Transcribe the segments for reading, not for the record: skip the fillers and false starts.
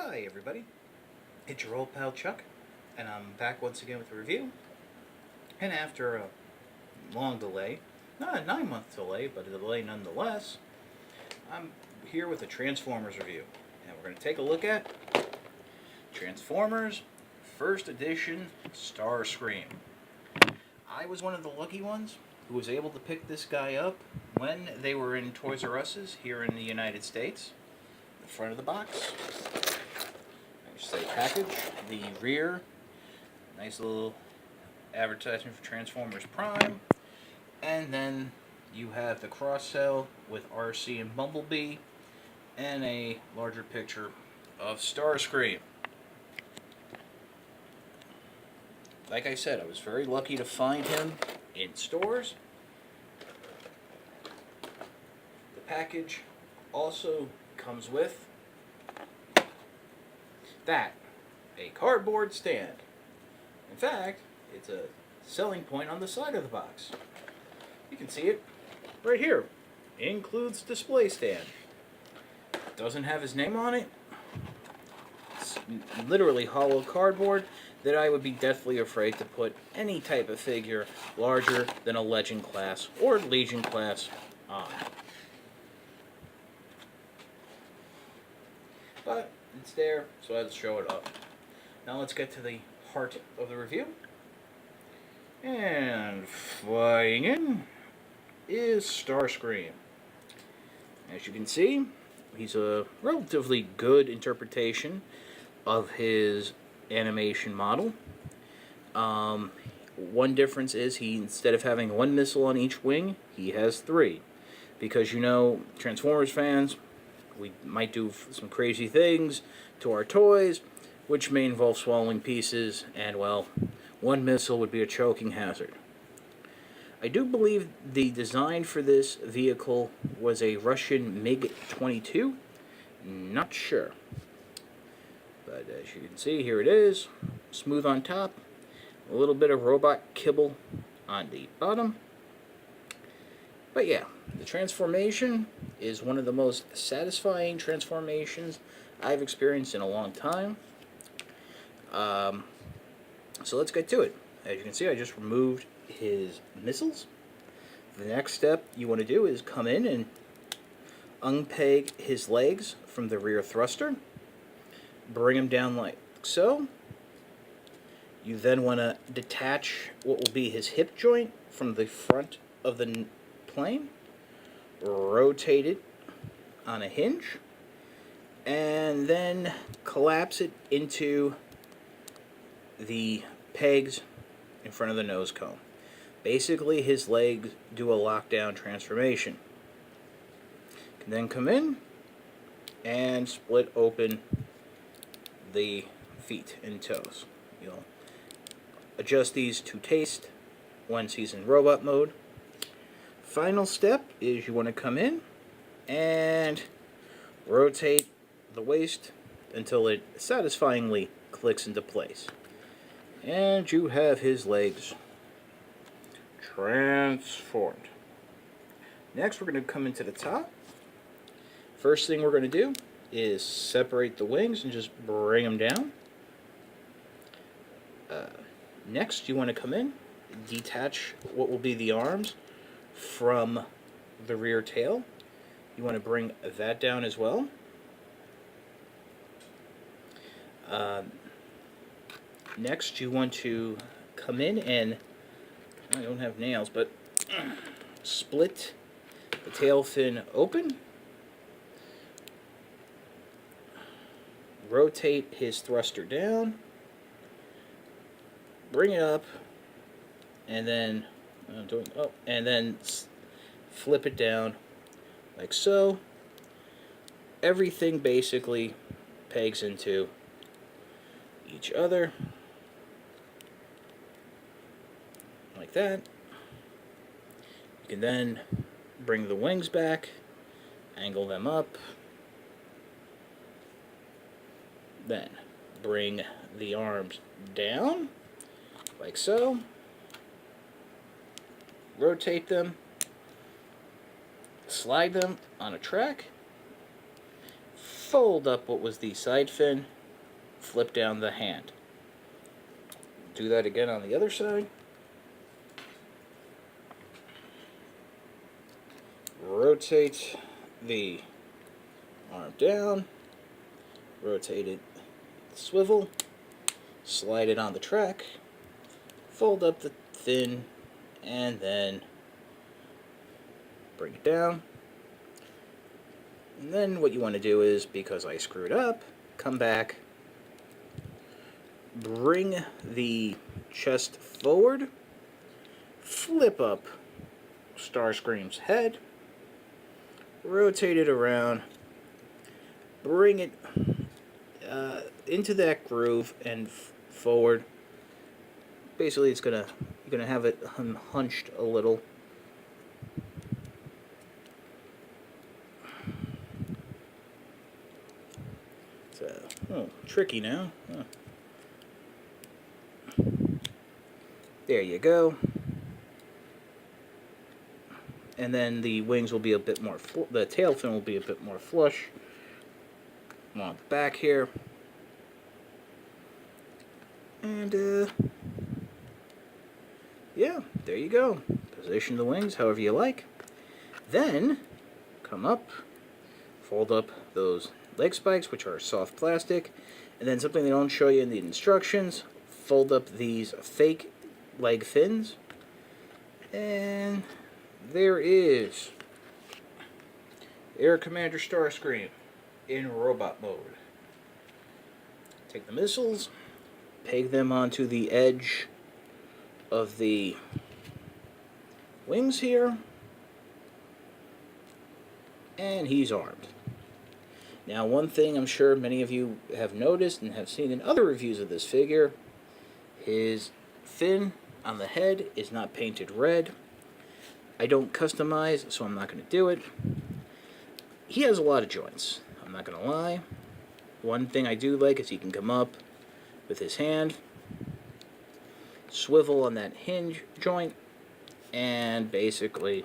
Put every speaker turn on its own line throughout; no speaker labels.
Hi everybody, it's your old pal Chuck, and I'm back once again with a review. And after a long delay, not a 9-month delay, but a delay nonetheless, I'm here with a Transformers review. And we're going to take a look at Transformers First Edition Starscream. I was one of the lucky ones who was able to pick this guy up when they were in Toys R Us's here in the United States. The front of the box, say package, the rear, nice little advertisement for Transformers Prime, and then you have the cross sell with RC and Bumblebee, and a larger picture of Starscream. Like I said, I was very lucky to find him in stores. The package also comes with a cardboard stand. In fact, it's a selling point on the side of the box. You can see it right here. Includes display stand. Doesn't have his name on it. It's literally hollow cardboard that I would be deathly afraid to put any type of figure larger than a Legend class or Legion class on. But it's there, so let's show it up. Now let's get to the heart of the review. And flying in is Starscream. As you can see, he's a relatively good interpretation of his animation model. One difference is instead of having one missile on each wing, he has 3. Because Transformers fans, we might do some crazy things to our toys, which may involve swallowing pieces, and, well, one missile would be a choking hazard. I do believe the design for this vehicle was a Russian MiG-22. Not sure. But as you can see, here it is. Smooth on top. A little bit of robot kibble on the bottom. But yeah, the transformation is one of the most satisfying transformations I've experienced in a long time. So let's get to it. As you can see, I just removed his missiles. The next step you want to do is come in and unpeg his legs from the rear thruster. Bring him down like so. You then want to detach what will be his hip joint from the front of the plane. Rotate it on a hinge, and then collapse it into the pegs in front of the nose cone. Basically, his legs do a lockdown transformation. You can then come in and split open the feet and toes. You'll adjust these to taste once he's in robot mode. Final step is you want to come in and rotate the waist until it satisfyingly clicks into place. And you have his legs transformed. Next, we're going to come into the top. First thing we're going to do is separate the wings and just bring them down. Next, you want to come in, detach what will be the arms from the rear tail. You want to bring that down as well. Next, you want to come in and, I don't have nails, but split the tail fin open. Rotate his thruster down. Bring it up, and then flip it down like so. Everything basically pegs into each other like that. You can then bring the wings back, angle them up, then bring the arms down like so. Rotate them, slide them on a track, fold up what was the side fin, flip down the hand. Do that again on the other side. Rotate the arm down, rotate it, swivel, slide it on the track, fold up the fin, and then bring it down. And then what you want to do is, because I screwed up, come back, bring the chest forward, flip up Starscream's head, rotate it around, bring it into that groove and forward. Basically, you're gonna have it hunched a little. So, tricky now. Huh. There you go. And then the wings will be a bit more, the tail fin will be a bit more flush along the back here. And, yeah, there you go. Position the wings however you like. Then, come up, fold up those leg spikes, which are soft plastic, and then something they don't show you in the instructions, fold up these fake leg fins, and there is Air Commander Starscream in robot mode. Take the missiles, peg them onto the edge of the wings here, and he's armed. Now, one thing I'm sure many of you have noticed and have seen in other reviews of this figure, his fin on the head is not painted red. I don't customize, so I'm not going to do it. He has a lot of joints, I'm not going to lie. One thing I do like is he can come up with his hand, swivel on that hinge joint, and basically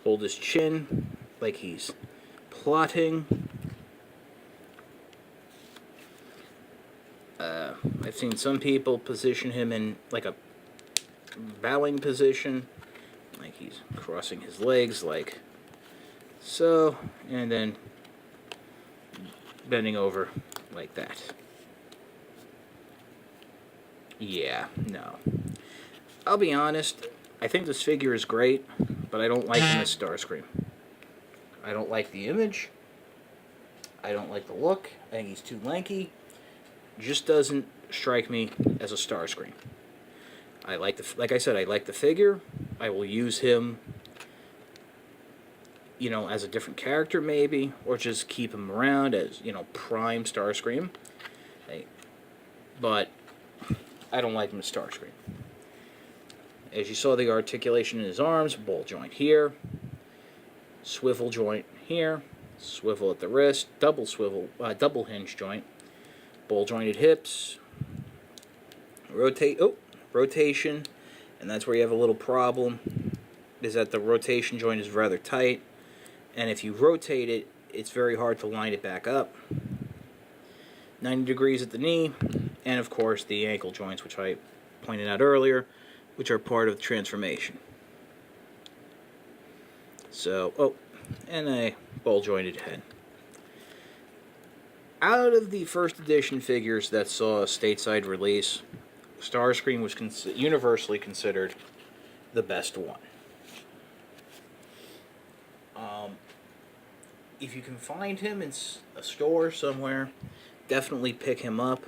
hold his chin like he's plotting. I've seen some people position him in like a bowing position, like he's crossing his legs like so, and then bending over like that. Yeah, no. I'll be honest, I think this figure is great, but I don't like him as Starscream. I don't like the image. I don't like the look. I think he's too lanky. Just doesn't strike me as a Starscream. I like like I said, I like the figure. I will use him, you know, as a different character maybe, or just keep him around as, you know, prime Starscream. But I don't like him as Starscream. As you saw, the articulation in his arms, ball joint here, swivel joint here, swivel at the wrist, double swivel, double hinge joint, ball jointed hips, rotation, and that's where you have a little problem, is that the rotation joint is rather tight, and if you rotate it, it's very hard to line it back up. 90 degrees at the knee, and of course the ankle joints, which I pointed out earlier, which are part of the transformation. So, and a ball jointed head. Out of the first edition figures that saw a stateside release, Starscream was universally considered the best one. If you can find him in a store somewhere, definitely pick him up.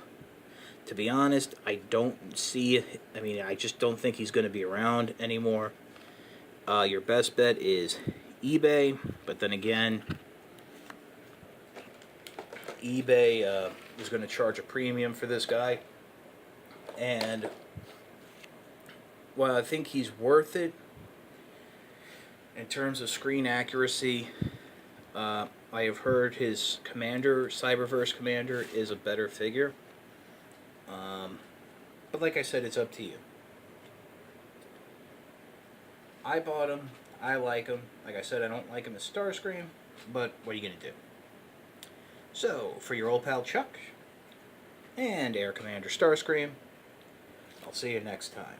To be honest, I just don't think he's going to be around anymore. Your best bet is eBay, but then again, eBay is going to charge a premium for this guy, and while I think he's worth it in terms of screen accuracy, I have heard his Commander, Cyberverse Commander, is a better figure. But like I said, it's up to you. I bought him. I like him. Like I said, I don't like him as Starscream. but what are you going to do? So, for your old pal Chuck and Air Commander Starscream, I'll see you next time.